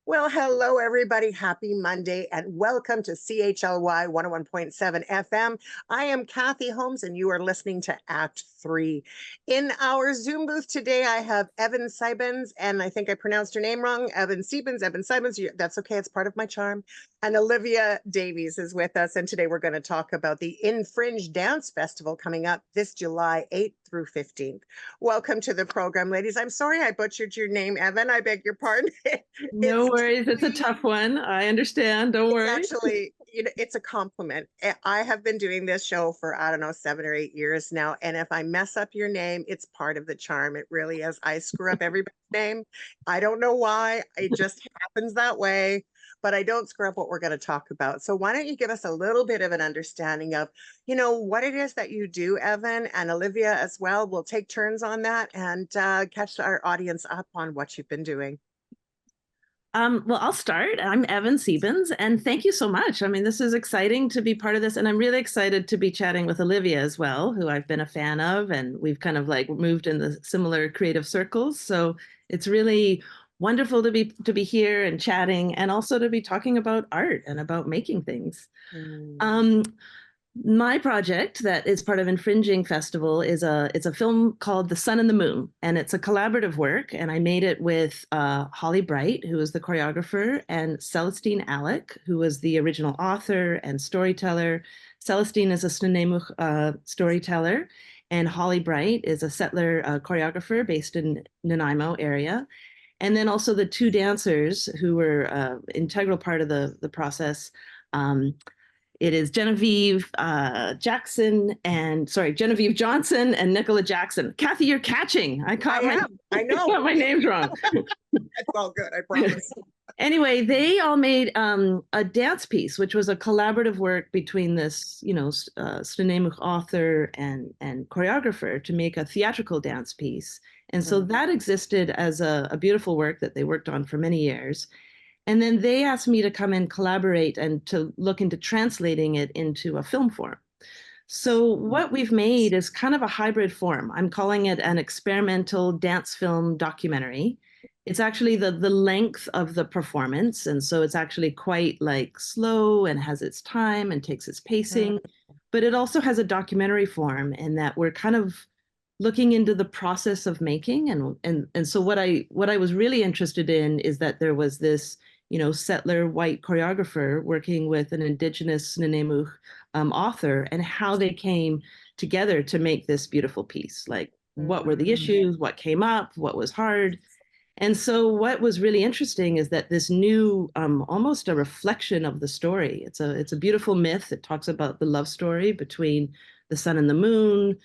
Well, hello, everybody. Happy Monday and welcome to CHLY 101.7 FM. I am Kathy Holmes and you are listening to Act 3. In our Zoom booth today, I have Evann Sibens, and I think I pronounced her name wrong. Evann Sibens. That's okay. It's part of my charm. And Olivia Davies is with us. And today we're going to talk about the Infringe Dance Festival coming up this July 8th through 15th. Welcome to the program, ladies. I'm sorry I butchered your name, Evann. I beg your pardon. No worries. It's a tough one. I understand. Don't worry. Actually, it's a compliment. I have been doing this show for, I don't know, 7 or 8 years now. And if I mess up your name, it's part of the charm. It really is. I screw up everybody's name. I don't know why. It just happens that way. But I don't screw up what we're going to talk about. So why don't you give us a little bit of an understanding of, what it is that you do, Evann, and Olivia as well. We'll take turns on that and catch our audience up on what you've been doing. Well, I'll start. I'm Evann Sibens, and thank you so much. I mean, this is exciting to be part of this, and I'm really excited to be chatting with Olivia as well, who I've been a fan of, and we've kind of like moved in the similar creative circles. So it's really wonderful to be here and chatting, and also to be talking about art and about making things. My project that is part of Infringing Festival is it's a film called The Sun and the Moon, and it's a collaborative work. And I made it with Holly Bright, who is the choreographer, and Celestine Alec, who was the original author and storyteller. Celestine is a Nanaimo storyteller, and Holly Bright is a settler choreographer based in Nanaimo area. And then also the two dancers who were integral part of the process. It is Genevieve Johnson and Nicola Jackson. Kathy, you're catching. I know. Got my names wrong. It's all good, I promise. Anyway, they all made a dance piece, which was a collaborative work between this, Snuneymuxw author and choreographer to make a theatrical dance piece. And so that existed as a beautiful work that they worked on for many years. And then they asked me to come and collaborate and to look into translating it into a film form. So what we've made is kind of a hybrid form. I'm calling it an experimental dance film documentary. It's actually the length of the performance. And so it's actually quite like slow and has its time and takes its pacing. But it also has a documentary form in that we're kind of looking into the process of making. And so what I was really interested in is that there was this settler white choreographer working with an indigenous Nanaimo author, and how they came together to make this beautiful piece. Like, what were the issues? What came up? What was hard? And so what was really interesting is that this new, almost a reflection of the story. It's a beautiful myth. It talks about the love story between the sun and the moon.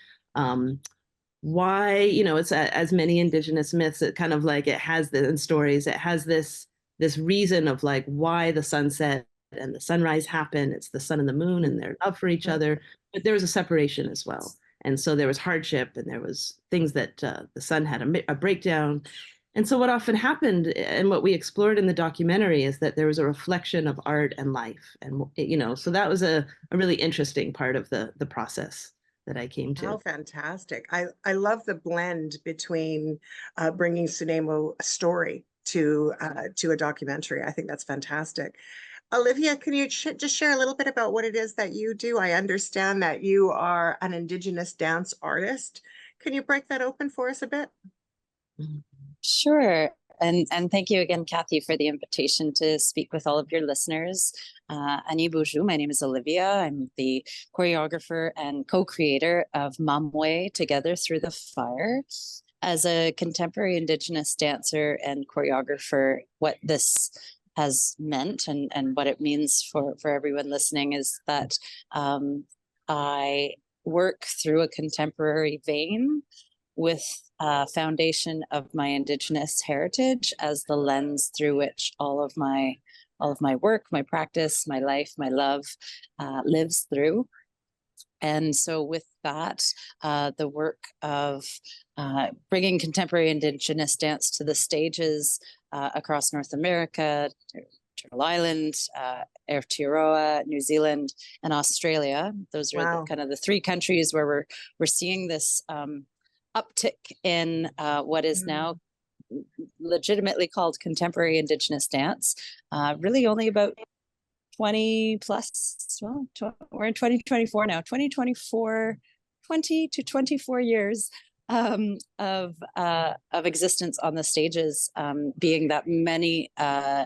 Why, it's as many indigenous myths, it kind of like it has in stories, it has this reason of like why the sunset and the sunrise happen. It's the sun and the moon and their love for each other, but there was a separation as well. And so there was hardship, and there was things that the sun had a breakdown. And so what often happened, and what we explored in the documentary, is that there was a reflection of art and life. And, so that was a really interesting part of the process that I came to. Oh, fantastic. I love the blend between bringing Nanaimo story to a documentary. I think that's fantastic. Olivia, can you just share a little bit about what it is that you do? I understand that you are an Indigenous dance artist. Can you break that open for us a bit? Sure. And thank you again, Kathy, for the invitation to speak with all of your listeners. Ani Boujou, my name is Olivia. I'm the choreographer and co-creator of Maamawi, Together Through the Fire. As a contemporary Indigenous dancer and choreographer, what this has meant and what it means for everyone listening is that I work through a contemporary vein with a foundation of my Indigenous heritage as the lens through which all of my work, my practice, my life, my love lives through. And so with that, the work of bringing contemporary Indigenous dance to the stages across North America, Turtle Island, Aotearoa, New Zealand, and Australia. Those are kind of the three countries where we're seeing this uptick in what is now legitimately called contemporary Indigenous dance, really only about 20 plus, well, we're in 2024 now, 20 to 24 years of existence on the stages, being that many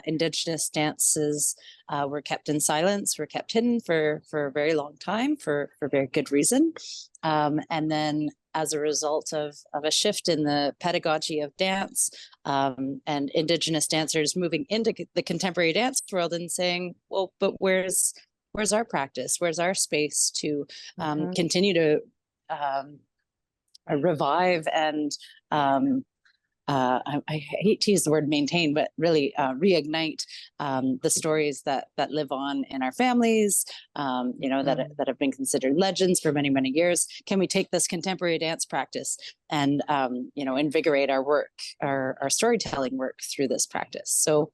Indigenous dances were kept in silence, were kept hidden for a very long time for very good reason. And then as a result of a shift in the pedagogy of dance, and Indigenous dancers moving into the contemporary dance world and saying, well, but where's our practice? Where's our space to continue to revive and I hate to use the word maintain, but really reignite the stories that live on in our families, that have been considered legends for many, many years. Can we take this contemporary dance practice and, invigorate our work, our storytelling work through this practice? So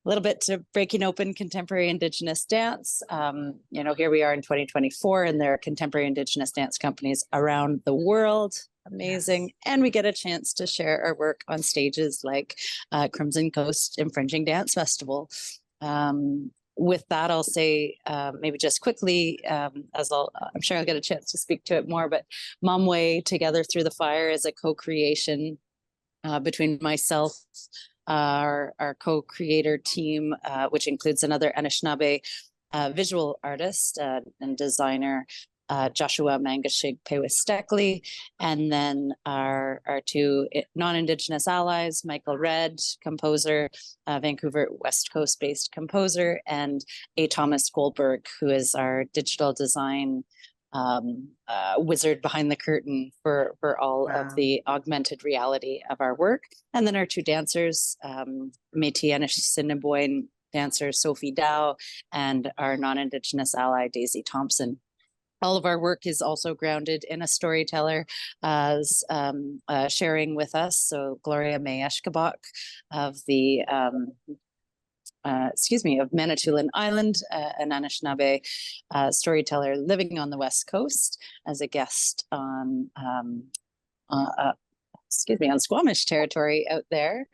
a little bit to breaking open contemporary Indigenous dance. Here we are in 2024, and there are contemporary Indigenous dance companies around the world. Amazing. Yes. And we get a chance to share our work on stages like Crimson Coast Infringing Dance Festival. With that, I'll say maybe just quickly, I'm sure I'll get a chance to speak to it more, but Maamawi, Together Through the Fire, is a co-creation between myself, our co-creator team, which includes another Anishinaabe visual artist and designer, Joshua Mangashig-Pewisteckley, and then our two non-Indigenous allies, Michael Redd, composer, Vancouver West Coast-based composer, and A. Thomas Goldberg, who is our digital design wizard behind the curtain for all of the augmented reality of our work. And then our two dancers, Métis Anishinaabe dancer Sophie Dow, and our non-Indigenous ally Daisy Thompson. All of our work is also grounded in a storyteller sharing with us. So Gloria May Eshkabak of of Manitoulin Island, an Anishinaabe storyteller living on the West Coast, as a guest on Squamish territory out there.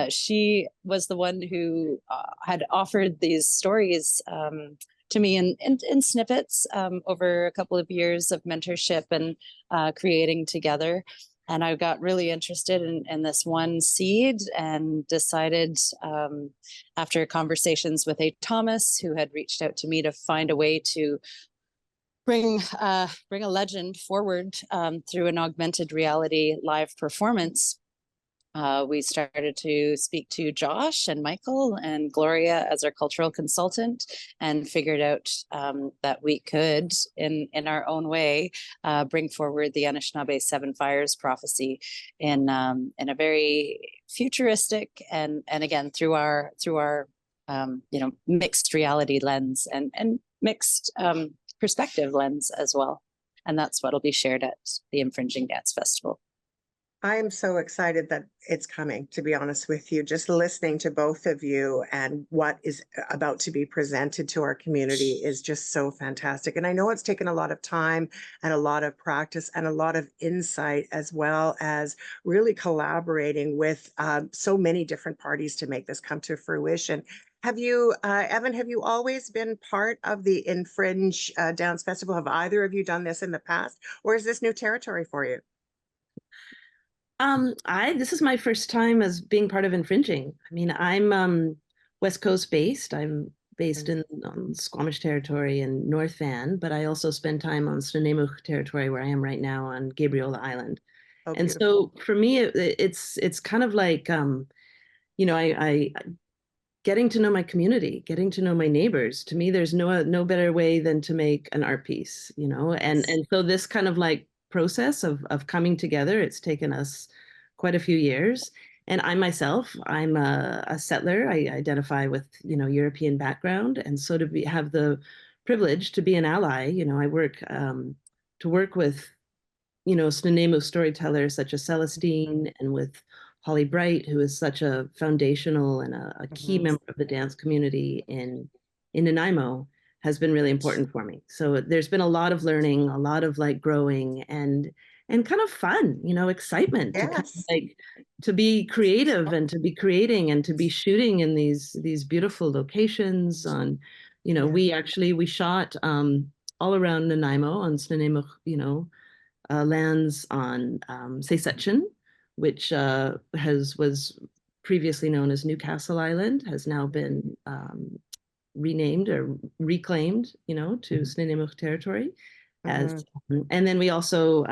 She was the one who had offered these stories to me in snippets over a couple of years of mentorship and creating together. And I got really interested in this one seed and decided, after conversations with A. Thomas, who had reached out to me to find a way to bring a legend forward through an augmented reality live performance. We started to speak to Josh and Michael and Gloria as our cultural consultant, and figured out that we could, in our own way, bring forward the Anishinaabe Seven Fires prophecy in a very futuristic and again through our mixed reality lens and mixed perspective lens as well. And that's what'll be shared at the Infringing Dance Festival. I am so excited that it's coming, to be honest with you. Just listening to both of you and what is about to be presented to our community is just so fantastic. And I know it's taken a lot of time and a lot of practice and a lot of insight, as well as really collaborating with so many different parties to make this come to fruition. Have you, Evan, have you always been part of the Infringe Dance Festival? Have either of you done this in the past, or is this new territory for you? This is my first time as being part of Infringing. I mean, I'm West Coast based. I'm based in Squamish territory in North Van, but I also spend time on Nanaimo territory, where I am right now, on Gabriola Island. Oh, and so for me, it's kind of like, I getting to know my community, getting to know my neighbors. To me, there's no better way than to make an art piece, and so this kind of like process of coming together, it's taken us quite a few years. And I myself, I'm a settler. I identify with European background, and so to have the privilege to be an ally, I work to work with Nanaimo storytellers such as Celestine, and with Holly Bright, who is such a foundational and a key member of the dance community in Nanaimo, has been really important for me. So there's been a lot of learning, a lot of like growing, and and kind of fun, excitement to kind of Yes. like to be creative and to be creating and to be shooting in these beautiful locations on, we shot all around Nanaimo on Snuneymuxw, lands on Seisetchin, which was previously known as Newcastle Island, has now been renamed or reclaimed, to Snuneymuxw territory. And then we also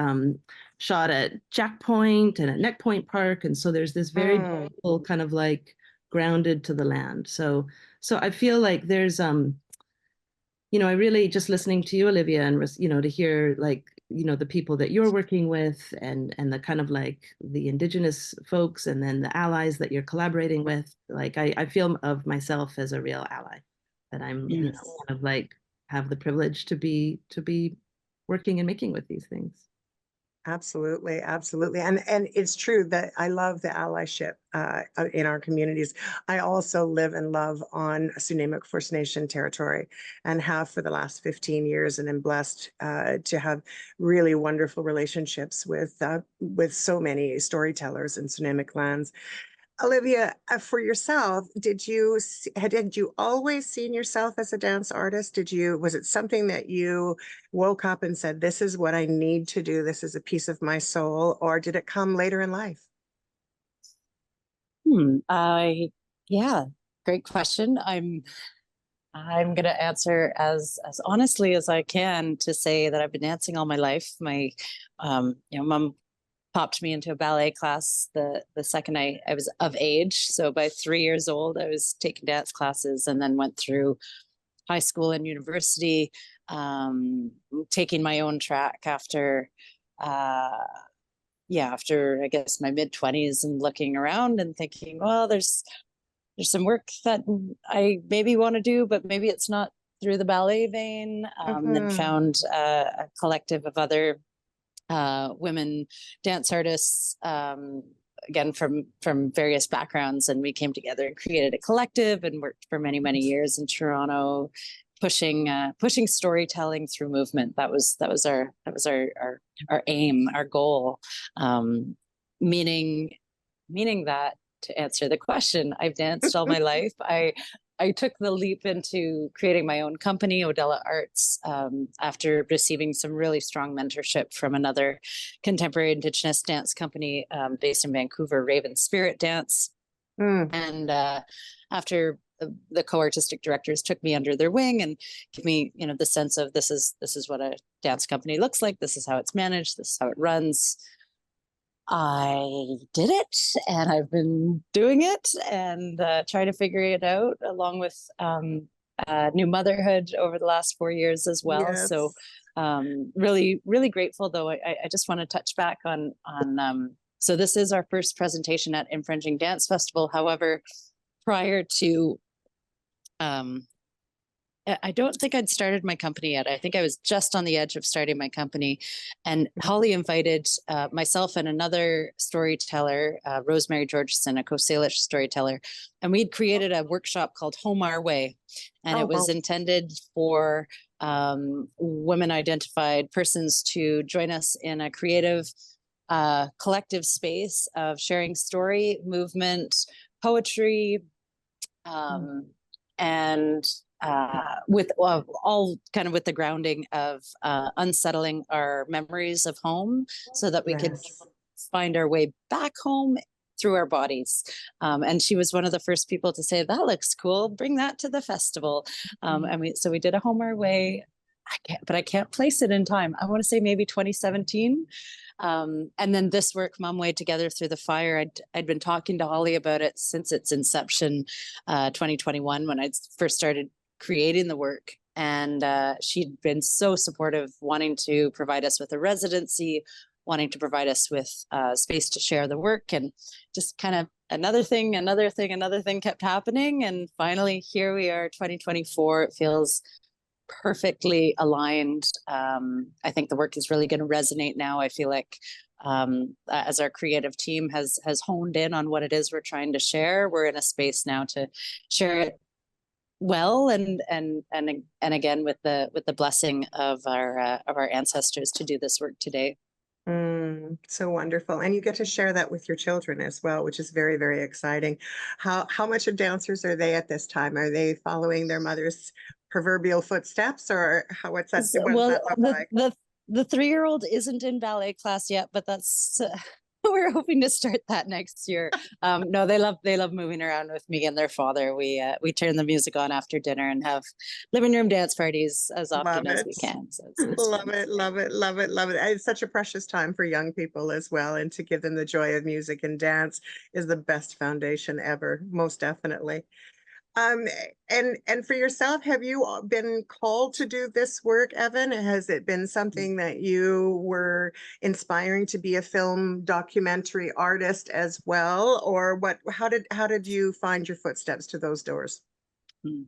shot at Jack Point and at Neck Point Park, and so there's this very beautiful kind of like grounded to the land. So I feel like there's I really just listening to you, Olivia, and to hear like the people that you're working with and the kind of like the Indigenous folks and then the allies that you're collaborating with, like I feel of myself as a real ally, that I'm kind of like have the privilege to be working and making with these things. Absolutely, absolutely. And it's true that I love the allyship in our communities. I also live and love on Snuneymuxw First Nation territory and have for the last 15 years, and am blessed to have really wonderful relationships with so many storytellers in Snuneymuxw lands. Olivia, for yourself, had you always seen yourself as a dance artist? Was it something that you woke up and said, this is what I need to do, this is a piece of my soul, or did it come later in life? Yeah, great question. I'm going to answer as honestly as I can to say that I've been dancing all my life. My mom popped me into a ballet class the second I was of age. So by 3 years old, I was taking dance classes, and then went through high school and university, taking my own track after I guess my mid-20s, and looking around and thinking, well, there's some work that I maybe want to do, but maybe it's not through the ballet vein. Then found a collective of other women dance artists, again from various backgrounds, and we came together and created a collective and worked for many years in Toronto, pushing storytelling through movement. That was our aim, our goal. Meaning that, to answer the question, I've danced all my life. I took the leap into creating my own company, O.Dela Arts, after receiving some really strong mentorship from another contemporary Indigenous dance company based in Vancouver, Raven Spirit Dance. And after the co-artistic directors took me under their wing and give me, the sense of this is what a dance company looks like. This is how it's managed. This is how it runs. I did it, and I've been doing it and trying to figure it out, along with new motherhood over the last 4 years as well. Yes. So really grateful, though. I just want to touch back on so this is our first presentation at Infringing Dance Festival. However, prior to I don't think I'd started my company yet. I think I was just on the edge of starting my company. And Holly invited myself and another storyteller, Rosemary Georgeson, a Coast Salish storyteller. And we'd created a workshop called Home Our Way. And it was intended for women identified persons to join us in a creative collective space of sharing story, movement, poetry, and with all kind of with the grounding of unsettling our memories of home, so that we could find our way back home through our bodies. And she was one of the first people to say, that looks cool, bring that to the festival. And we did a Home Our Way. I can't place it in time. I want to say maybe 2017. And then this work, Maamawi Together Through the Fire, I'd been talking to Holly about it since its inception, 2021, when I first started creating the work. And she'd been so supportive, wanting to provide us with a residency, wanting to provide us with space to share the work, and just kind of another thing kept happening. And finally, here we are, 2024. It feels perfectly aligned. I think the work is really going to resonate now. I feel like as our creative team has honed in on what it is we're trying to share, we're in a space now to share it well, and again with the blessing of our ancestors to do this work today. So wonderful. And you get to share that with your children as well, which is very, very exciting. How much of dancers are they at this time? Are they following their mother's proverbial footsteps, or what does Well, that look like? the 3-year-old isn't in ballet class yet, but that's we're hoping to start that next year. No, they love moving around with me and their father. We turn the music on after dinner and have living room dance parties as Love often as it. we can. So it's Love fun. it, love it, love it, love it. It's such a precious time for young people as well. And to give them the joy of music and dance is the best foundation ever, most definitely. Um, and for yourself, have you been called to do this work, Evan? Has it been something that you were inspiring to be a film documentary artist as well? Or how did you find your footsteps to those doors? Mm.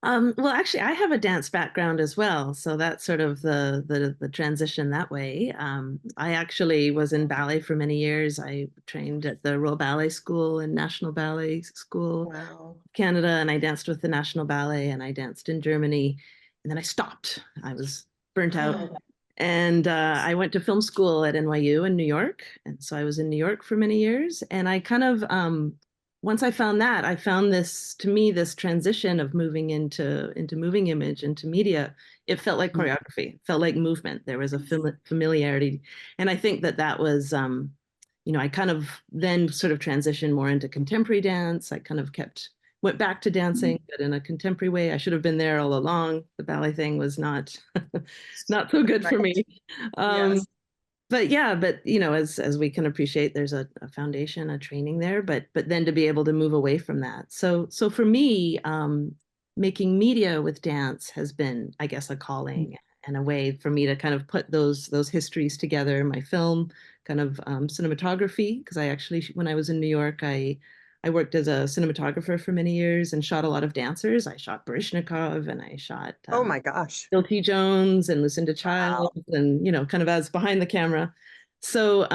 Well, actually, I have a dance background as well, so that's sort of the transition that way. I actually was in ballet for many years. I trained at the Royal Ballet School and National Ballet School, Wow. Canada, and I danced with the National Ballet, and I danced in Germany, and then I stopped. I was burnt out, and I went to film school at NYU in New York, and so I was in New York for many years, and I kind of once I found that, I found this, to me, this transition of moving into moving image, into media. It felt like choreography, it felt like movement. There was a familiarity, and I think that was, I kind of then sort of transitioned more into contemporary dance. I kind of went back to dancing, but in a contemporary way. I should have been there all along. The ballet thing was not not so good for Right. me. Um, Yes. but yeah, but as we can appreciate, there's a foundation, a training there, but then to be able to move away from that. So for me, making media with dance has been, I guess, a calling and a way for me to kind of put those histories together. My film, kind of cinematography, because I actually, when I was in New York, I worked as a cinematographer for many years and shot a lot of dancers. I shot Baryshnikov and I shot Oh my gosh. Phil Jones and Lucinda Wow. Childs, and kind of as behind the camera. So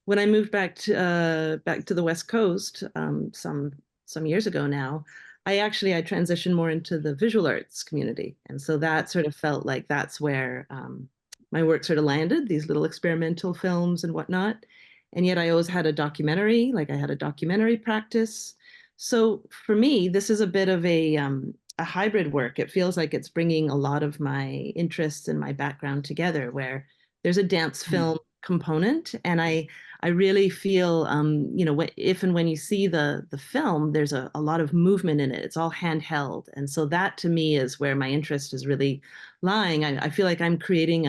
when I moved back to the West Coast some years ago now, I transitioned more into the visual arts community, and so that sort of felt like that's where my work sort of landed, these little experimental films and whatnot. And yet I always had a documentary, like I had a documentary practice. So for me, this is a bit of a hybrid work. It feels like it's bringing a lot of my interests and my background together, where there's a dance film component, and I really feel, if and when you see the film, there's a lot of movement in it. It's all handheld, and so that to me is where my interest is really lying. I feel like I'm creating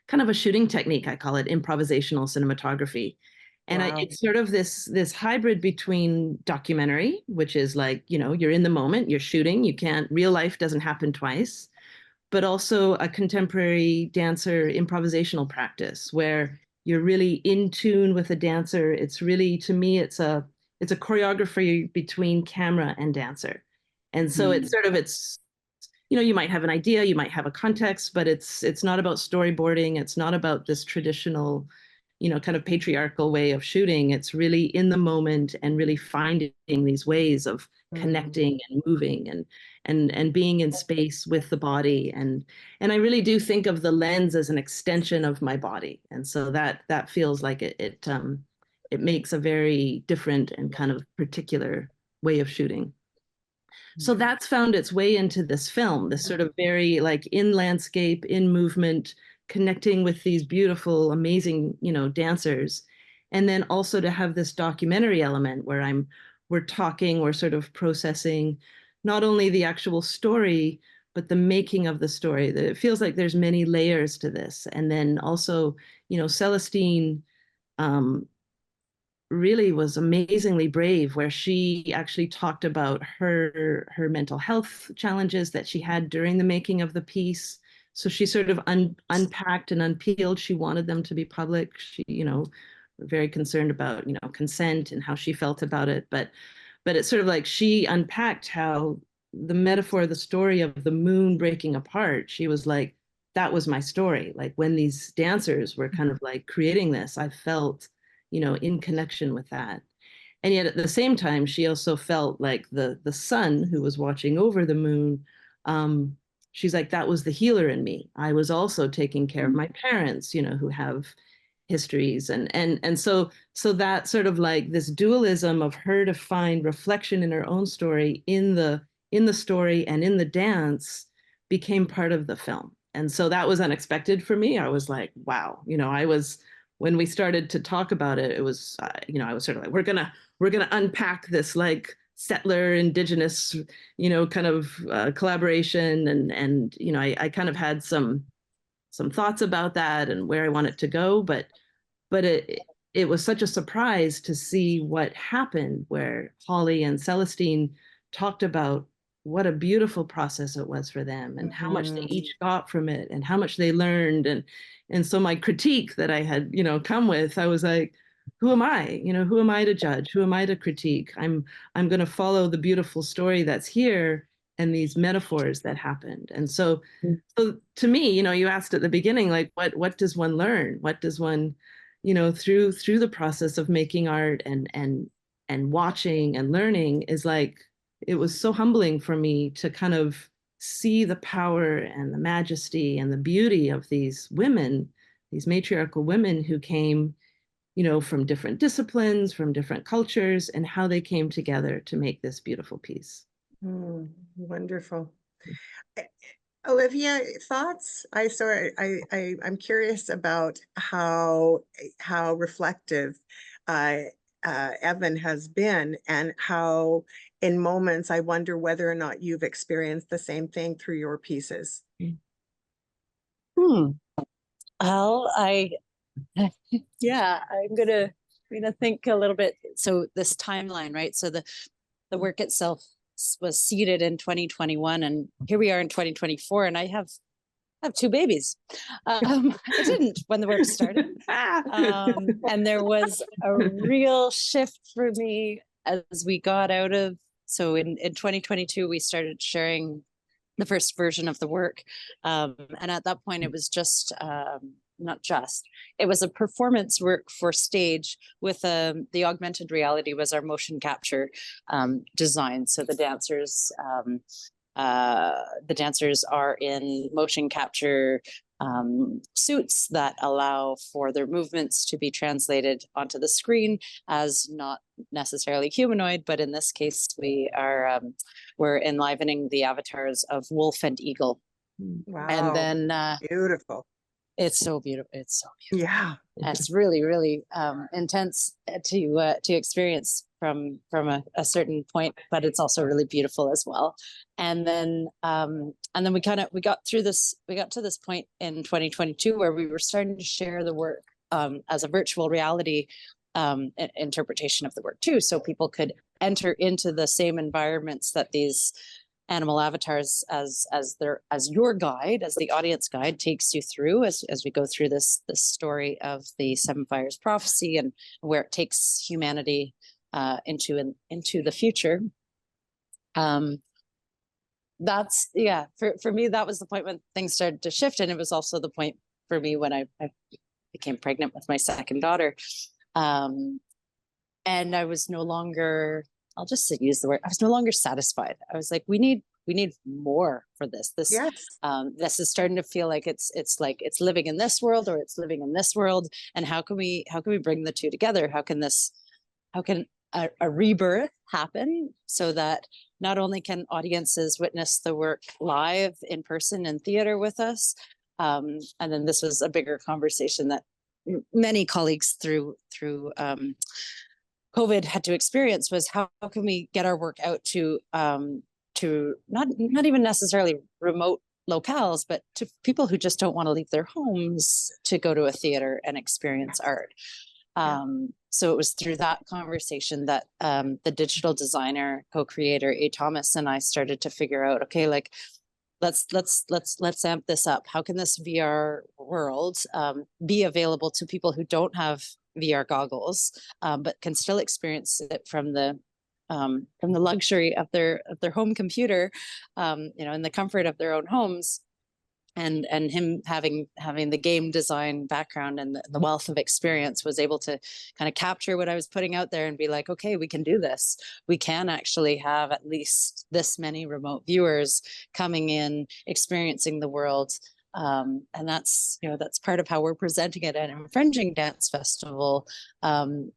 kind of a shooting technique. I call it improvisational cinematography. And Wow. it's sort of this hybrid between documentary, which is like, you're in the moment, you're shooting, real life doesn't happen twice, but also a contemporary dancer improvisational practice where you're really in tune with a dancer. It's really, to me, it's a choreography between camera and dancer. And so you might have an idea, you might have a context, but it's not about storyboarding. It's not about this traditional, kind of patriarchal way of shooting. It's really in the moment and really finding these ways of connecting and moving and being in space with the body. And I really do think of the lens as an extension of my body. And so that feels like it makes a very different and kind of particular way of shooting. So that's found its way into this film, this sort of very like in landscape, in movement, connecting with these beautiful, amazing, dancers. And then also to have this documentary element where we're talking, we're sort of processing not only the actual story, but the making of the story. That it feels like there's many layers to this. And then also, Celestine really was amazingly brave, where she actually talked about her mental health challenges that she had during the making of the piece. So she sort of unpacked and unpeeled. She wanted them to be public. She, very concerned about, consent and how she felt about it. But it's sort of like she unpacked how the metaphor, the story of the moon breaking apart, she was like, that was my story. Like when these dancers were kind of like creating this, I felt, in connection with that. And yet at the same time, she also felt like the sun who was watching over the moon, she's like, that was the healer in me. I was also taking care of my parents, you know, who have histories, and so that sort of like this dualism of her to find reflection in her own story in the story and in the dance became part of the film. And so that was unexpected for me. I was like, wow, you know, when we started to talk about it, it was, you know, I was sort of like, we're gonna unpack this like settler indigenous, you know, kind of collaboration, and you know, I kind of had some thoughts about that and where I want it to go, but it was such a surprise to see what happened, where Holly and Celestine talked about what a beautiful process it was for them, and how much they each got from it, and how much they learned. And so my critique that I had, you know, come with, I was like, who am I? You know, who am I to judge? Who am I to critique? I'm going to follow the beautiful story that's here and these metaphors that happened. And so to me, you know, you asked at the beginning, like, what does one learn? What does one, you know, through the process of making art and watching and learning, is like, it was so humbling for me to kind of see the power and the majesty and the beauty of these women, these matriarchal women who came, you know, from different disciplines, from different cultures, and how they came together to make this beautiful piece. Wonderful. Olivia, thoughts? I'm curious about how reflective Evann has been, and how in moments I wonder whether or not you've experienced the same thing through your pieces. Well, yeah, I'm gonna think a little bit. So this timeline, right? So the work itself was seeded in 2021, and here we are in 2024, and I have two babies. I didn't when the work started. And there was a real shift for me as we got out of, so in 2022, we started sharing the first version of the work. And at that point, it was just, it was a performance work for stage with the augmented reality was our motion capture design. So the dancers are in motion capture suits that allow for their movements to be translated onto the screen as not necessarily humanoid, but in this case, we're enlivening the avatars of wolf and eagle. Wow. And then beautiful. It's so beautiful. It's so beautiful. Yeah. It's really, really intense to experience from a certain point, but it's also really beautiful as well. And then we got to this point in 2022 where we were starting to share the work as a virtual reality interpretation of the work too, so people could enter into the same environments that these animal avatars as your guide, as the audience guide, takes you through as we go through this story of the Seven Fires prophecy and where it takes humanity into the future. That's for me, that was the point when things started to shift, and it was also the point for me when I became pregnant with my second daughter, and I was no longer, I'll just use the word, I was no longer satisfied. I was like, we need more for this. Yes. This is starting to feel like it's like it's living in this world or it's living in this world. And how can we bring the two together? How can a rebirth happen so that not only can audiences witness the work live in person in theater with us, and then this was a bigger conversation that many colleagues through COVID had to experience, was how can we get our work out to not even necessarily remote locales, but to people who just don't want to leave their homes to go to a theater and experience art. So it was through that conversation that the digital designer, co-creator A. Thomas and I started to figure out, okay, like let's amp this up. How can this VR world be available to people who don't have VR goggles, but can still experience it from the luxury of their home computer, in the comfort of their own homes, and him having the game design background and the wealth of experience was able to kind of capture what I was putting out there and be like, okay, we can do this. We can actually have at least this many remote viewers coming in, experiencing the world. And that's, you know, that's part of how we're presenting it at an Infringing Dance Festival. And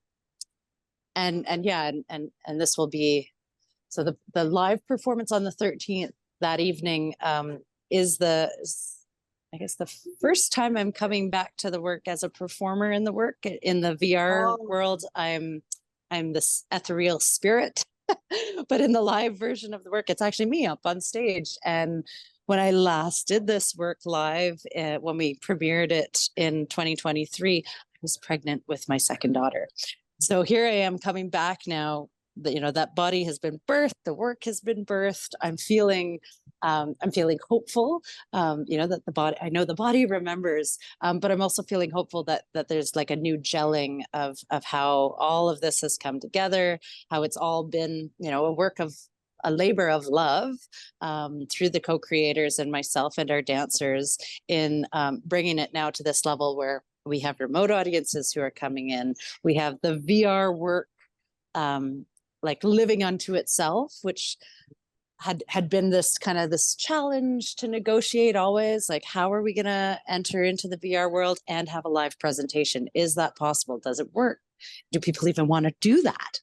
this will be, so the live performance on the 13th that evening is I guess the first time I'm coming back to the work as a performer in the work. In the VR world, I'm this ethereal spirit, but in the live version of the work, it's actually me up on stage. And when I last did this work live, when we premiered it in 2023, I was pregnant with my second daughter. So here I am coming back now. You know, that body has been birthed, the work has been birthed. I'm feeling hopeful, you know, that the body, I know the body remembers, but I'm also feeling hopeful that there's like a new gelling of how all of this has come together, how it's all been, you know, a labor of love through the co-creators and myself and our dancers in bringing it now to this level where we have remote audiences who are coming in. We have the VR work like living unto itself, which had been this kind of this challenge to negotiate always, like, how are we going to enter into the VR world and have a live presentation? Is that possible? Does it work? Do people even want to do that?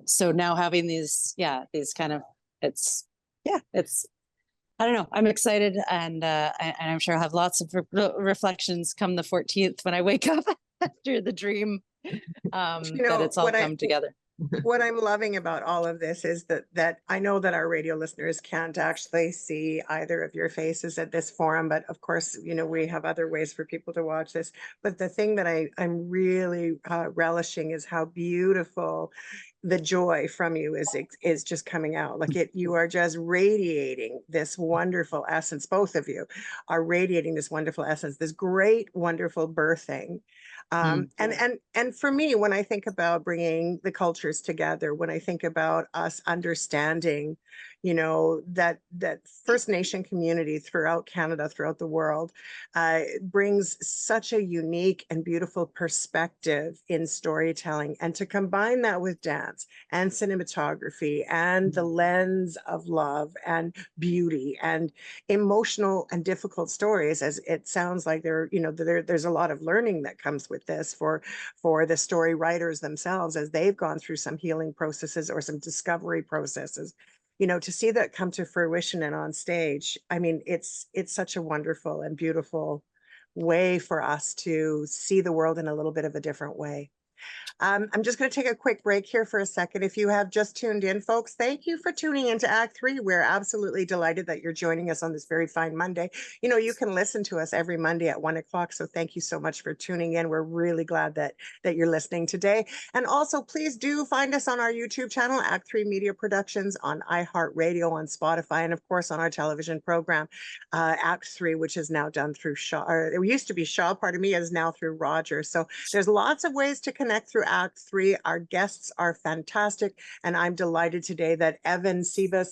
So now having these kind of, it's, I don't know, I'm excited, and I'm sure I'll have lots of reflections come the 14th when I wake up after the dream, that it's all come together. What I'm loving about all of this is that I know that our radio listeners can't actually see either of your faces at this forum, but of course, you know, we have other ways for people to watch this. But the thing that I'm really relishing is how beautiful the joy from you is just coming out. Like you are just radiating this wonderful essence. Both of you are radiating this wonderful essence, this great, wonderful birthing. And for me, when I think about bringing the cultures together, when I think about us understanding, you know, that First Nation community throughout Canada, throughout the world, brings such a unique and beautiful perspective in storytelling, and to combine that with dance and cinematography and the lens of love and beauty and emotional and difficult stories, as it sounds like there's a lot of learning that comes with this for the story writers themselves, as they've gone through some healing processes or some discovery processes. You know, to see that come to fruition and on stage, I mean, it's such a wonderful and beautiful way for us to see the world in a little bit of a different way. I'm just going to take a quick break here for a second. If you have just tuned in, folks, thank you for tuning into Act 3. We're absolutely delighted that you're joining us on this very fine Monday. You know, you can listen to us every Monday at 1 o'clock. So thank you so much for tuning in. We're really glad that you're listening today. And also, please do find us on our YouTube channel, Act 3 Media Productions, on iHeartRadio, on Spotify, and of course on our television program, Act 3, which is now done through Shaw. Or it used to be Shaw, pardon me, is now through Rogers. So there's lots of ways to connect through Act 3. Our guests are fantastic, and I'm delighted today that Evann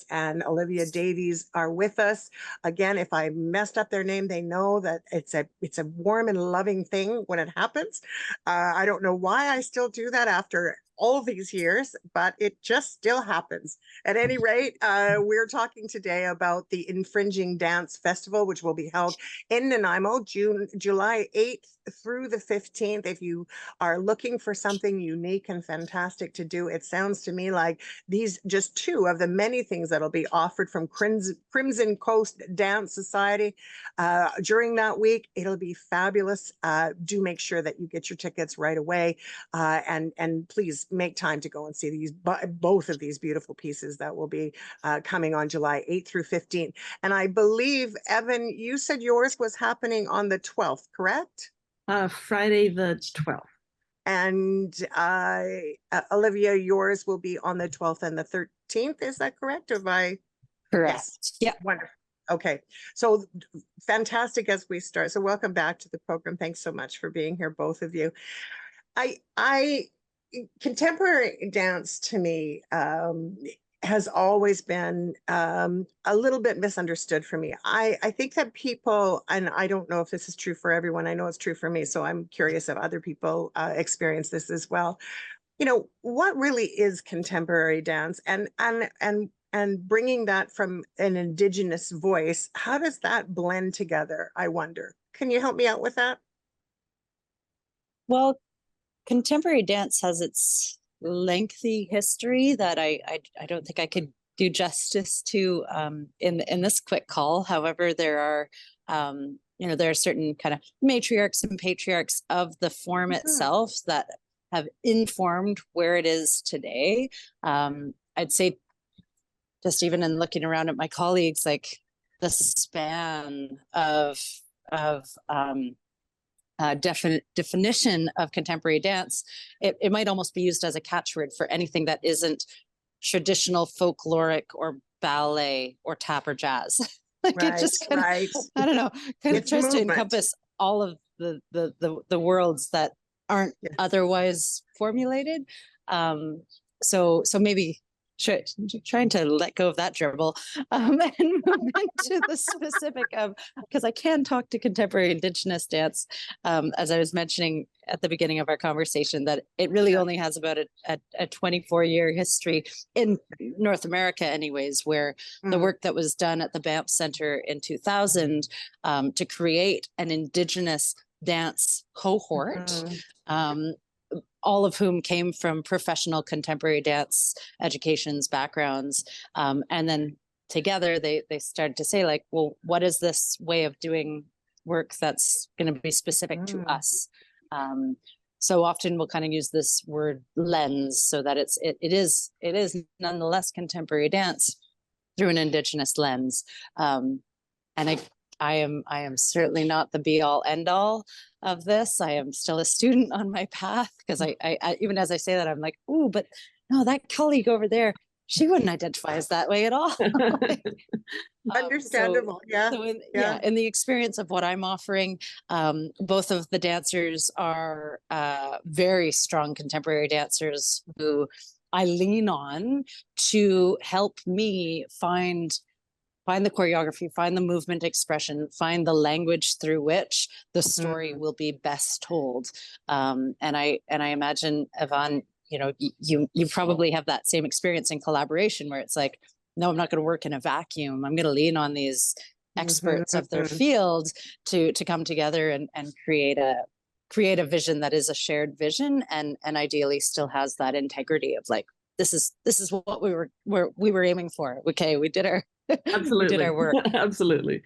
and Olivia Davies are with us. Again, if I messed up their name, they know that it's a warm and loving thing when it happens. I don't know why I still do that after all these years, but it just still happens. At any rate, we're talking today about the Infringing Dance Festival, which will be held in Nanaimo, July 8th through the 15th. If you are looking for something unique and fantastic to do, it sounds to me like these just two of the many things that'll be offered from Crimson Coast Dance Society during that week. It'll be fabulous. Do make sure that you get your tickets right away, and please make time to go and see both of these beautiful pieces that will be coming on July 8th through 15th. And I believe, Evann, you said yours was happening on the 12th, correct? Friday the 12th. And Olivia, yours will be on the 12th and the 13th. Is that correct? Correct. Yes. Yeah. Wonderful. Okay. So fantastic as we start. So welcome back to the program. Thanks so much for being here, both of you. Contemporary dance to me has always been a little bit misunderstood for me. I think that people, and I don't know if this is true for everyone, I know it's true for me, so I'm curious if other people experience this as well. What really is contemporary dance, and bringing that from an Indigenous voice, how does that blend together, I wonder? Can you help me out with that? Well, contemporary dance has its lengthy history that I don't think I could do justice to in this quick call. However, there are there are certain kind of matriarchs and patriarchs of the form itself that have informed where it is today. I'd say, just even in looking around at my colleagues, like the span of definition of contemporary dance, it might almost be used as a catchword for anything that isn't traditional folkloric or ballet or tap or jazz. Like it just kind of, I don't know, kind of tries to encompass all of the worlds that aren't otherwise formulated. So maybe trying to let go of that dribble and move into the specific of, because I can talk to contemporary Indigenous dance, as I was mentioning at the beginning of our conversation, that it really only has about a 24-year history in North America anyways, where the work that was done at the Banff Center in 2000 to create an Indigenous dance cohort, all of whom came from professional contemporary dance educations backgrounds. And then together they started to say, like, well, what is this way of doing work that's going to be specific to us? So often we'll kind of use this word lens, so that it is nonetheless contemporary dance through an Indigenous lens. And I am certainly not the be all end all of this. I am still a student on my path, because I even as I say that, I'm like, ooh, but no, that colleague over there, she wouldn't identify as that way at all. Understandable. So in the experience of what I'm offering, both of the dancers are very strong contemporary dancers who I lean on to help me find the choreography, find the movement expression, find the language through which the story will be best told. And I imagine, Evann, you probably have that same experience in collaboration, where it's like, no, I'm not going to work in a vacuum. I'm going to lean on these experts of their field to come together and create a vision that is a shared vision, and ideally still has that integrity of, like, this is what we were aiming for. Okay, we did our absolutely. We did our work. Absolutely.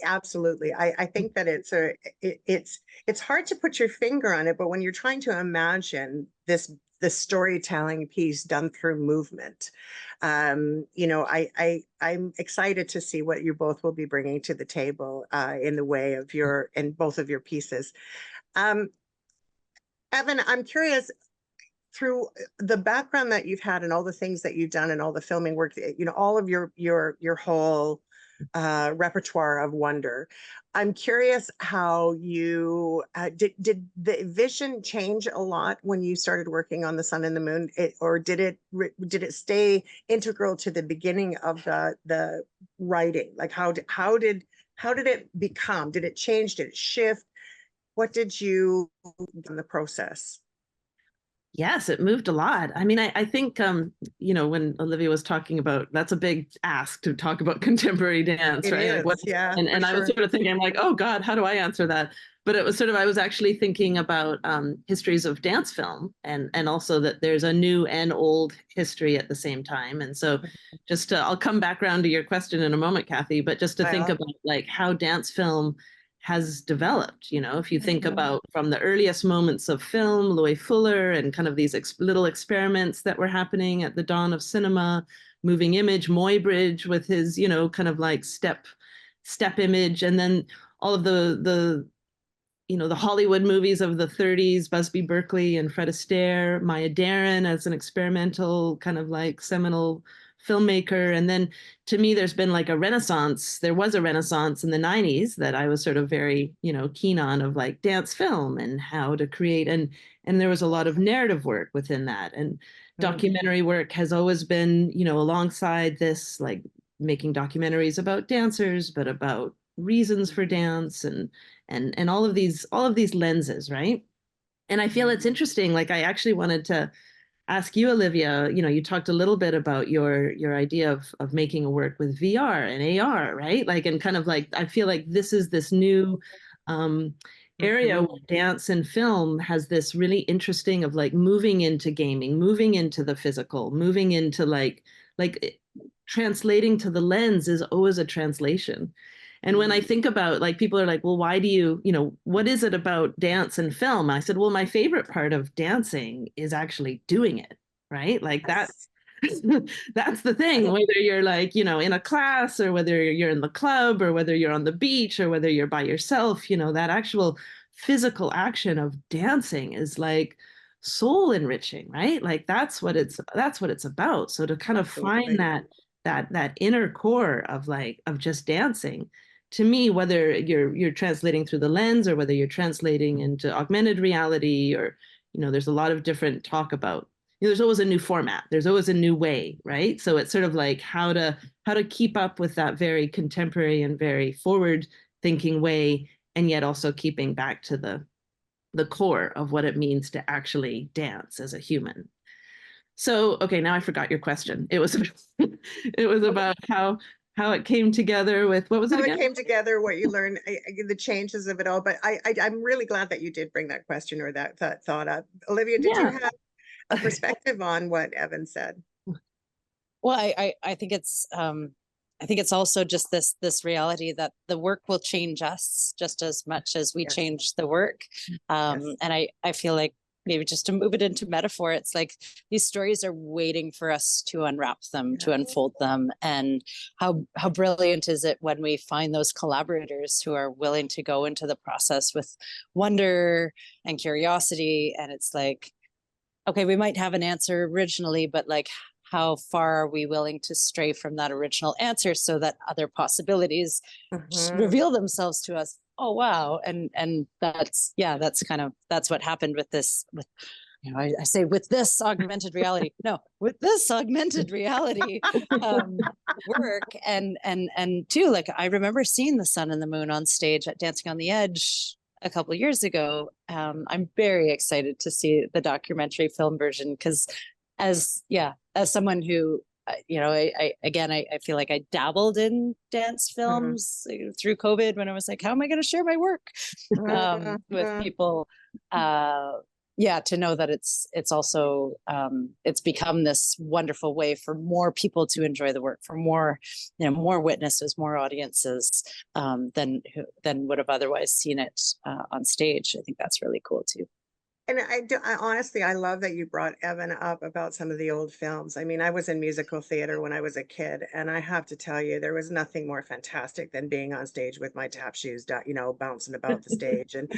Absolutely. I think that it's hard to put your finger on it, but when you're trying to imagine the storytelling piece done through movement, I'm excited to see what you both will be bringing to the table in the way of in both of your pieces. Evann, I'm curious, through the background that you've had and all the things that you've done and all the filming work, all of your whole repertoire of wonder, I'm curious how you did the vision change a lot when you started working on The Sun and the Moon, or did it stay integral to the beginning of the writing? Like, how did it become? Did it change? Did it shift? What did you do in the process? Yes, it moved a lot. I mean, I think, when Olivia was talking about, that's a big ask to talk about contemporary dance, it right? Is, like and I was sort of thinking, I'm like, oh God, how do I answer that? But it was sort of, I was actually thinking about histories of dance film, and also that there's a new and old history at the same time. And so I'll come back around to your question in a moment, Kathy, but just to think about, like, how dance film has developed. If you think about from the earliest moments of film, Loy Fuller, and kind of these little experiments that were happening at the dawn of cinema, moving image, Muybridge with his, kind of like step image, and then all of the Hollywood movies of the 30s, Busby Berkeley and Fred Astaire, Maya Deren as an experimental kind of like seminal filmmaker. And then to me, there's been like a renaissance. There was a renaissance in the 90s that I was sort of very, keen on, of like dance film and how to create. And there was a lot of narrative work within that. And documentary work has always been, you know, alongside this, like making documentaries about dancers, but about reasons for dance and all of these lenses, right? And I feel it's interesting. Like I actually wanted to ask you, Olivia, you know, you talked a little bit about your idea of making a work with VR and AR, right? Like, and kind of like, I feel like this is this new area where dance and film has this really interesting of like moving into gaming, moving into the physical, moving into like translating to the lens is always a translation. And when I think about, like, people are like, well, why do you know, what is it about dance and film? I said, well, my favorite part of dancing is actually doing it, right? Like that's that's the thing, whether you're like, you know, in a class or whether you're in the club or whether you're on the beach or whether you're by yourself, you know, that actual physical action of dancing is like soul enriching, right? Like that's what it's about. So to kind of find that inner core of like of just dancing, to me, whether you're translating through the lens or whether you're translating into augmented reality, or, you know, there's a lot of different talk about, you know, there's always a new format, there's always a new way, right? So it's sort of like how to keep up with that very contemporary and very forward thinking way, and yet also keeping back to the core of what it means to actually dance as a human. So, okay, now I forgot your question. It was it was about how it came together with, what was it again? How it came together, what you learned, the changes of it all. But I'm really glad that you did bring that question or that thought up. Olivia, did you have a perspective on what Evann said? Well, I think it's also just this reality that the work will change us just as much as we change the work. And I feel like, maybe just to move it into metaphor, it's like these stories are waiting for us to unwrap them, to unfold them. And how brilliant is it when we find those collaborators who are willing to go into the process with wonder and curiosity. And it's like, okay, we might have an answer originally, but like, how far are we willing to stray from that original answer so that other possibilities reveal themselves to us? Oh, wow. And that's what happened with this, with, you know, I say with this augmented reality, no, with this augmented reality work. And too, like, I remember seeing the sun and the moon on stage at Dancing on the Edge a couple of years ago. I'm very excited to see the documentary film version, because as someone who, you know, I feel like I dabbled in dance films through COVID when I was like, how am I going to share my work with people? To know that it's also it's become this wonderful way for more people to enjoy the work, for more, you know, more witnesses, more audiences than would have otherwise seen it on stage. I think that's really cool too. And I honestly, I love that you brought Evann up about some of the old films. I mean, I was in musical theater when I was a kid, and I have to tell you, there was nothing more fantastic than being on stage with my tap shoes, you know, bouncing about the stage. And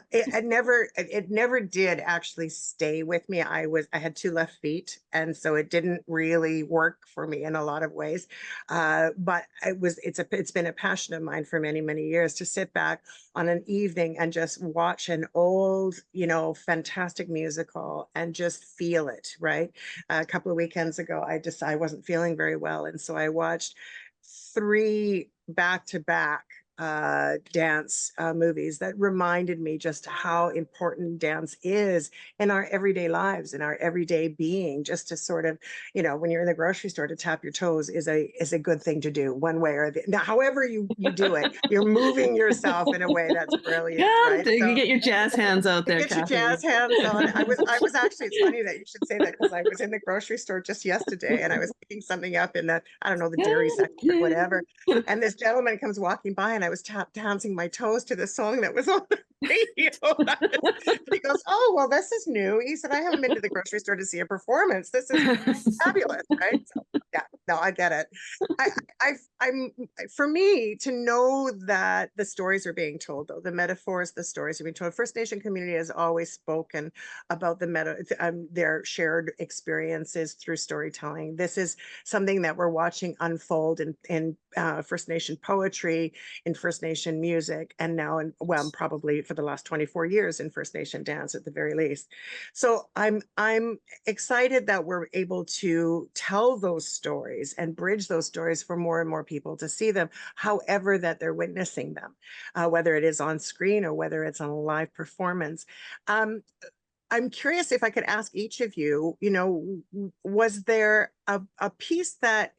it never did actually stay with me. I had two left feet, and so it didn't really work for me in a lot of ways. But it's been a passion of mine for many, many years to sit back on an evening and just watch an old, you know, fantastic musical and just feel it, right? A couple of weekends ago, I wasn't feeling very well, and so I watched 3 back-to-back dance movies that reminded me just how important dance is in our everyday lives, in our everyday being. Just to sort of, you know, when you're in the grocery store, to tap your toes is a good thing to do, one way or the now, however you do it, you're moving yourself in a way that's brilliant, right? So you get your jazz hands out there, get your jazz hands on. I was actually, it's funny that you should say that, because I was in the grocery store just yesterday and I was picking something up in the, I don't know, the dairy section or whatever, and this gentleman comes walking by and I was dancing my toes to the song that was on the radio. He goes, "Oh, well, this is new." He said, "I haven't been to the grocery store to see a performance. This is fabulous," right? So, yeah, no, I get it. for me to know that the stories are being told, though, the metaphors, the stories are being told. First Nation community has always spoken about their shared experiences through storytelling. This is something that we're watching unfold in First Nation poetry, in First Nation music, and now probably for the last 24 years in First Nation dance at the very least. So I'm excited that we're able to tell those stories and bridge those stories for more and more people to see them, however that they're witnessing them, whether it is on screen or whether it's on a live performance. I'm curious if I could ask each of you, was there a piece that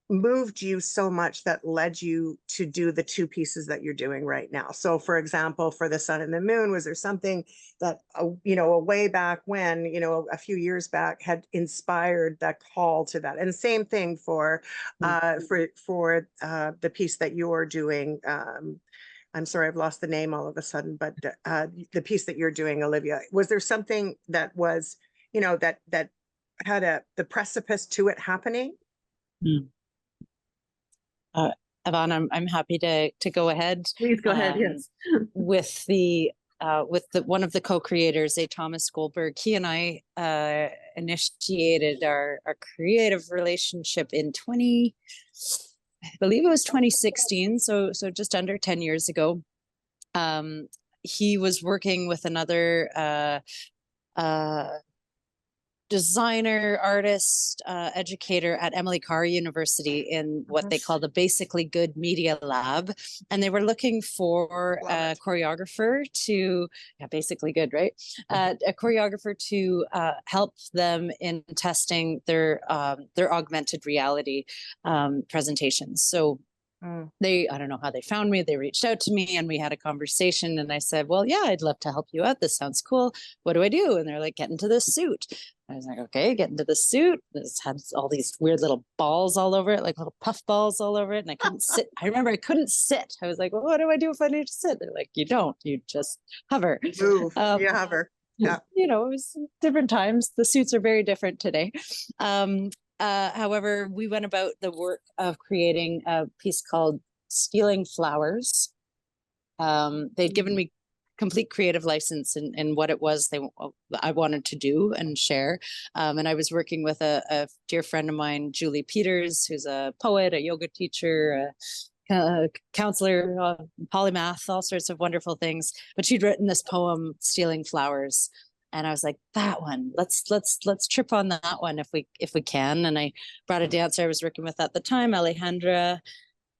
moved you so much that led you to do the two pieces that you're doing right now? So for example, for The Sun and the Moon, was there something that way back when, a few years back, had inspired that call to that? And same thing for the piece that you're doing. I'm sorry, I've lost the name all of a sudden, but the piece that you're doing, Olivia, was there something that was, that had the precipice to it happening? Evann, I'm happy to go ahead. Please go ahead. Yes. with the one of the co-creators, A. Thomas Goldberg. He and I initiated our creative relationship in I believe it was 2016. So just under 10 years ago. He was working with another designer, artist, educator at Emily Carr University in what they call the Basically Good Media Lab. And they were looking for a choreographer to, basically good, right? A choreographer to help them in testing their augmented reality presentations. So I don't know how they found me. They reached out to me and we had a conversation, and I said, well, yeah, I'd love to help you out. This sounds cool. What do I do? And they're like, get into this suit. I was like, okay, get into the suit. This had all these weird little balls all over it, like little puff balls all over it. And I couldn't sit. I remember I couldn't sit. I was like, well, what do I do if I need to sit? They're like, you don't, you just hover. Move, you hover. Yeah. It was different times. The suits are very different today. However, we went about the work of creating a piece called Stealing Flowers. They'd given me complete creative license in what it was I wanted to do and share. And I was working with a dear friend of mine, Julie Peters, who's a poet, a yoga teacher, a counselor, polymath, all sorts of wonderful things. But she'd written this poem, Stealing Flowers. And I was like, that one, let's trip on that one if we can. And I brought a dancer I was working with at the time, Alejandra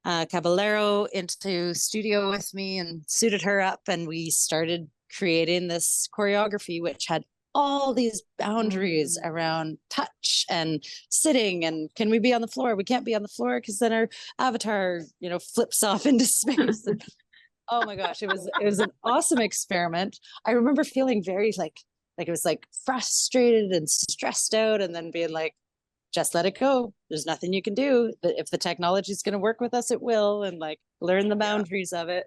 Caballero, into studio with me and suited her up. And we started creating this choreography, which had all these boundaries around touch and sitting. And can we be on the floor? We can't be on the floor because then our avatar, flips off into space. And, oh my gosh, it was an awesome experiment. I remember feeling very like it was like frustrated and stressed out, and then being like, just let it go. There's nothing you can do. But if the technology is going to work with us, it will, and like learn the boundaries of it.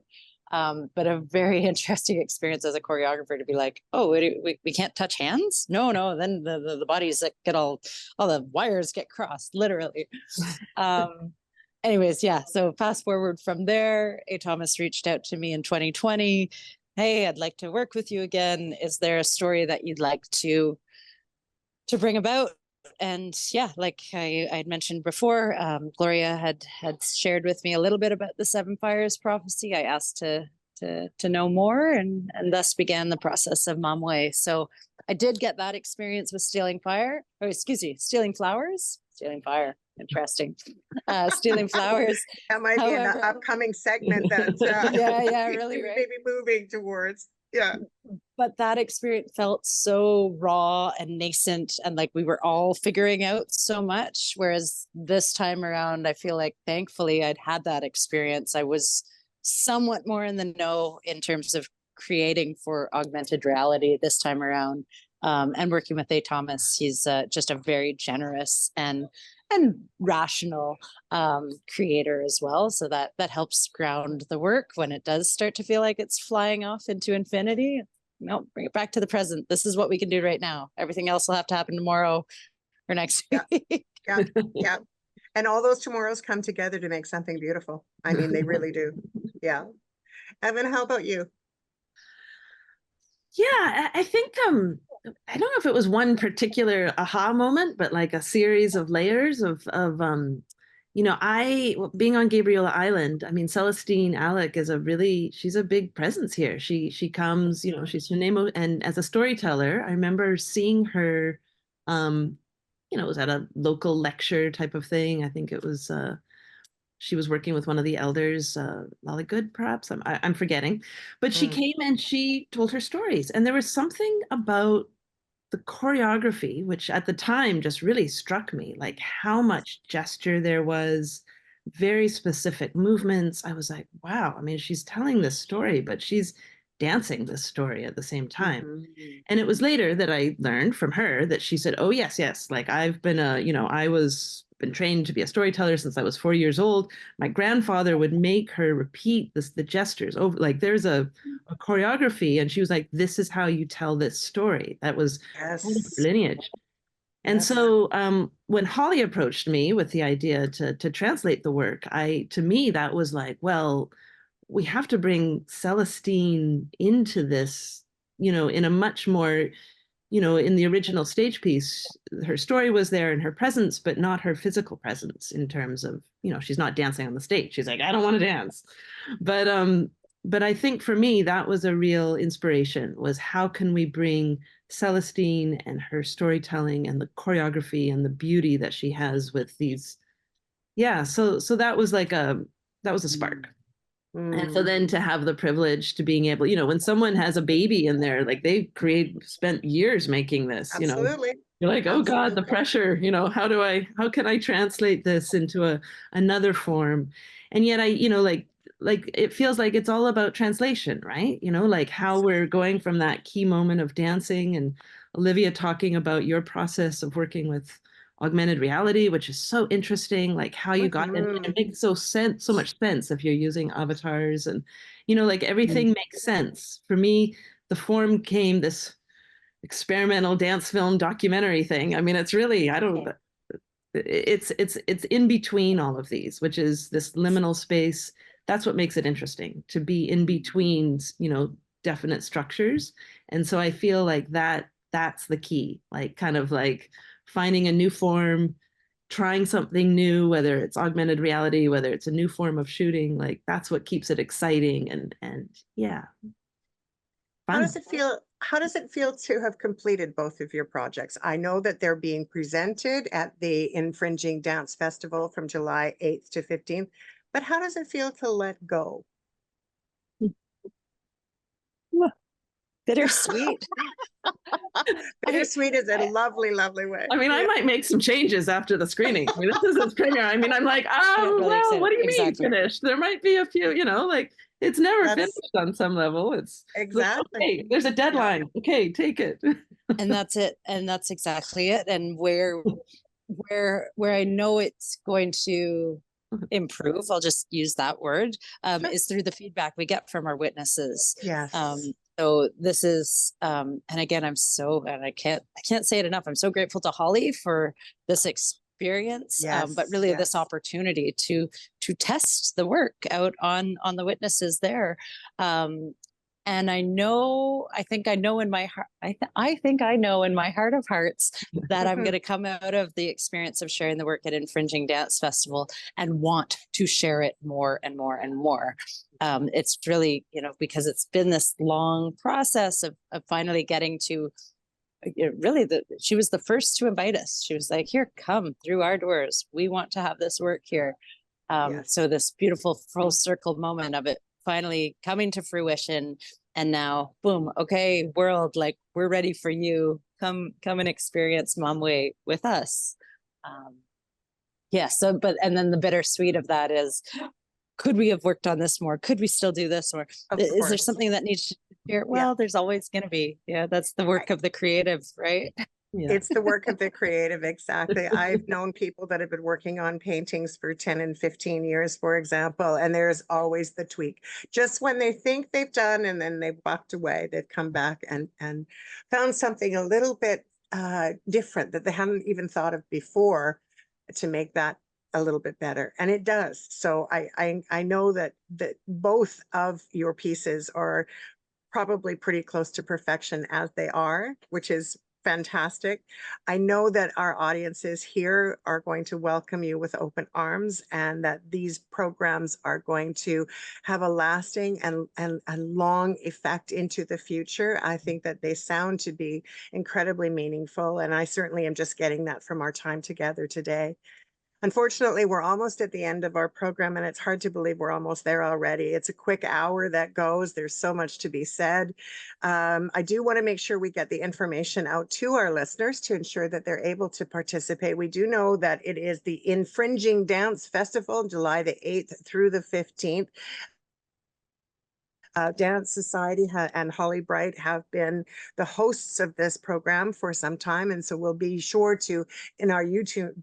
But a very interesting experience as a choreographer to be like, oh, we can't touch hands? No, then the bodies that get all the wires get crossed, literally. Anyways, yeah. So fast forward from there, A. Thomas reached out to me in 2020. Hey, I'd like to work with you again. Is there a story that you'd like to bring about? And yeah, like I had mentioned before, Gloria had shared with me a little bit about the Seven Fires prophecy. I asked to know more, and thus began the process of Maamawi. So I did get that experience with Stealing Flowers. Stealing Fire. Interesting. Stealing Flowers. That might be an upcoming segment that really, right? Maybe moving towards. Yeah. But that experience felt so raw and nascent, and like we were all figuring out so much. Whereas this time around, I feel like thankfully I'd had that experience. I was somewhat more in the know in terms of creating for augmented reality this time around, and working with A. Thomas. He's just a very generous and rational creator as well. So that helps ground the work when it does start to feel like it's flying off into infinity. No, bring it back to the present. This is what we can do right now. Everything else will have to happen tomorrow or next week. Yeah. And all those tomorrows come together to make something beautiful. I mean, they really do. Yeah. Evan, how about you? Yeah, I think I don't know if it was one particular aha moment, but like a series of layers of I being on Gabriela Island, I mean Celestine Alec is she's a big presence here. She comes, she's Nanaimo, and as a storyteller, I remember seeing her it was at a local lecture type of thing. I think it was she was working with one of the elders, Lolly Good, perhaps. I'm forgetting, but she came and she told her stories, and there was something about the choreography, which at the time just really struck me, like how much gesture there was, very specific movements. I was like, wow. I mean, she's telling this story, but she's dancing this story at the same time. Mm-hmm. And it was later that I learned from her that she said, "Oh yes, yes. Like I've been I was been trained to be a storyteller since I was 4 years old. My grandfather would make her repeat the gestures over. Like there's a choreography, and she was like, "This is how you tell this story." That was part of her Yes. lineage. And Yes. so when Holly approached me with the idea to translate the work, to me that was like, well, we have to bring Celestine into this, in a much more, in the original stage piece, her story was there and her presence, but not her physical presence in terms of, she's not dancing on the stage. She's like, I don't want to dance. But I think for me, that was a real inspiration, was how can we bring Celestine and her storytelling and the choreography and the beauty that she has with these. Yeah. So that was that was a spark. And so then to have the privilege to being able, when someone has a baby in there, like spent years making this, Absolutely. you're like, oh God, the Absolutely. pressure, how can I translate this into another form? And yet like it feels like it's all about translation, right? Like how we're going from that key moment of dancing, and Olivia talking about your process of working with augmented reality, which is so interesting, like how you got in. It makes so much sense if you're using avatars, and like everything makes sense. For me, the form came this experimental dance film documentary thing. I mean, it's really, it's in between all of these, which is this liminal space. That's what makes it interesting, to be in between, definite structures. And so I feel like that's the key, like kind of like finding a new form, trying something new, whether it's augmented reality, whether it's a new form of shooting, like that's what keeps it exciting and yeah. How Fun. does it feel? How does it feel to have completed both of your projects? I know that they're being presented at the Infringing Dance Festival from July 8th to 15th, but how does it feel to let go? Bittersweet. Bittersweet is a lovely, lovely way. I mean, I might make some changes after the screening. I mean, this is a premiere. I mean, I'm like, really well, excited. what do you Exactly. mean finished? There might be a few, like it's never finished on some level. It's exactly. Like, okay, there's a deadline. Yeah. Okay, take it. And that's it. And that's exactly it. And where I know it's going to improve, I'll just use that word, is through the feedback we get from our witnesses. Yes. So this is, and again, and I can't say it enough. I'm so grateful to Holly for this experience, but really this opportunity to test the work out on the witnesses there. And I think I know in my heart, I think I know in my heart of hearts that I'm going to come out of the experience of sharing the work at Infringing Dance Festival and want to share it more and more and more. It's really, because it's been this long process of finally getting to, really, she was the first to invite us. She was like, here, come through our doors. We want to have this work here. So this beautiful full circle moment of it finally coming to fruition, and now boom, okay, world, like we're ready for you. Come and experience Maamawi with us. So and then the bittersweet of that is, could we have worked on this more? Could we still do this? Or is there something that needs to be here? Well, there's always going to be. Yeah, that's the work of the creative, right? Yeah. It's the work of the creative, exactly. I've known people that have been working on paintings for 10 and 15 years, for example, and there's always the tweak. Just when they think they've done and then they've walked away, they've come back and found something a little bit different that they hadn't even thought of before to make that a little bit better, and it does. So I know that both of your pieces are probably pretty close to perfection as they are, which is fantastic. I know that our audiences here are going to welcome you with open arms, and that these programs are going to have a lasting and a long effect into the future. I think that they sound to be incredibly meaningful, and I certainly am just getting that from our time together today. Unfortunately, we're almost at the end of our program, and it's hard to believe we're almost there already. It's a quick hour that goes. There's so much to be said. I do want to make sure we get the information out to our listeners to ensure that they're able to participate. We do know that it is the Infringing Dance Festival, July the 8th through the 15th. Dance Society and Holly Bright have been the hosts of this program for some time. And so we'll be sure to, in our YouTube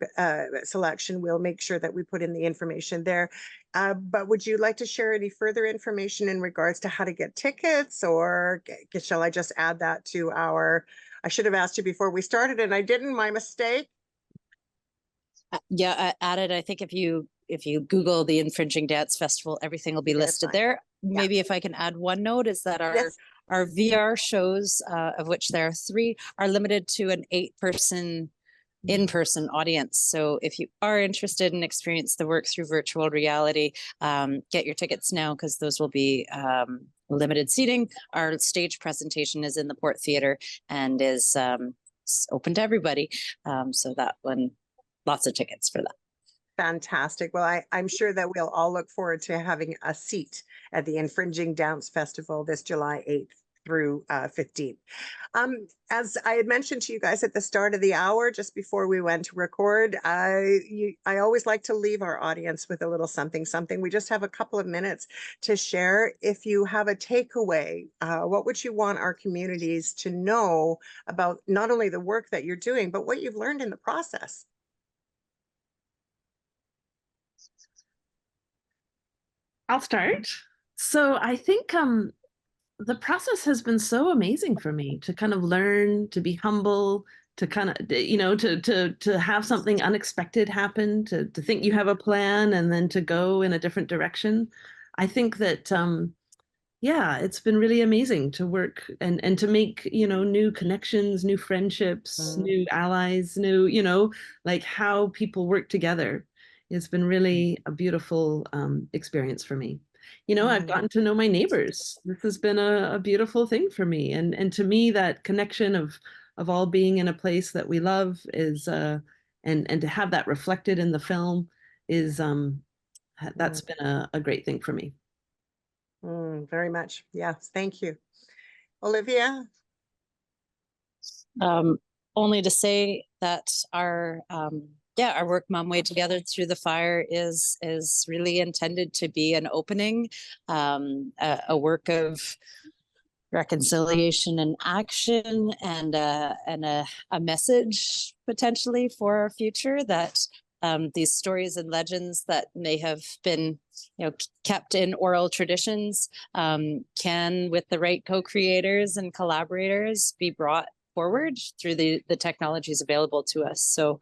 selection, we'll make sure that we put in the information there. But would you like to share any further information in regards to how to get tickets, or shall I just add that to our, I should have asked you before we started and I didn't, my mistake. Yeah, I added, I think if you Google the Infringing Dance Festival, everything will be listed there. Yeah. Maybe if I can add one note is that our VR shows, of which there are 3, are limited to an 8-person in-person audience. So if you are interested in experience the work through virtual reality, get your tickets now, because those will be limited seating. Our stage presentation is in the Port Theatre and is open to everybody. So that one, lots of tickets for that. Fantastic. Well, I'm sure that we'll all look forward to having a seat at the Infringing Dance Festival this July 8th through 15th. As I had mentioned to you guys at the start of the hour, just before we went to record, I always like to leave our audience with a little something. We just have a couple of minutes to share. If you have a takeaway, what would you want our communities to know about not only the work that you're doing, but what you've learned in the process? I'll start. So I think the process has been so amazing for me to kind of learn, to be humble, to kind of, to have something unexpected happen, to think you have a plan and then to go in a different direction. I think that, yeah, it's been really amazing to work and to make, new connections, new friendships, new allies, new, like how people work together. It's been really a beautiful experience for me. I've gotten to know my neighbors. This has been a beautiful thing for me. And to me, that connection of all being in a place that we love is, and to have that reflected in the film is, that's been a great thing for me. Very much. Yes. Thank you. Olivia? Only to say that our work Maamawi Together Through the Fire is really intended to be an opening, a work of reconciliation and action, and a message potentially for our future, that these stories and legends that may have been kept in oral traditions can, with the right co-creators and collaborators, be brought forward through the technologies available to us. So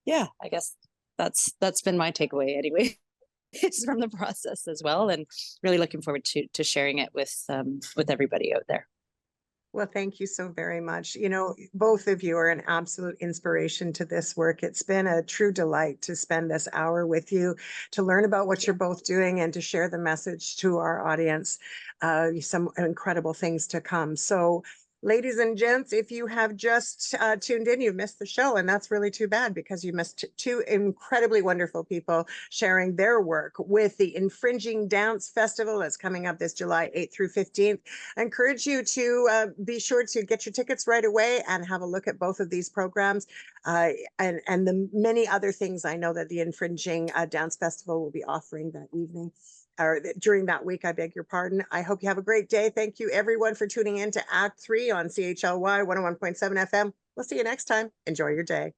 yeah, I guess that's been my takeaway anyway. It's from the process as well, and really looking forward to sharing it with everybody out there. Well, thank you so very much. Both of you are an absolute inspiration to this work. It's been a true delight to spend this hour with you, to learn about what you're both doing and to share the message to our audience. Some incredible things to come. So, ladies and gents, if you have just tuned in, you missed the show, and that's really too bad, because you missed 2 incredibly wonderful people sharing their work with the Infringing Dance Festival that's coming up this July 8th through 15th. I encourage you to be sure to get your tickets right away and have a look at both of these programs and the many other things I know that the Infringing Dance Festival will be offering that evening. Or during that week, I beg your pardon. I hope you have a great day. Thank you, everyone, for tuning in to Act 3 on CHLY 101.7 FM. We'll see you next time. Enjoy your day.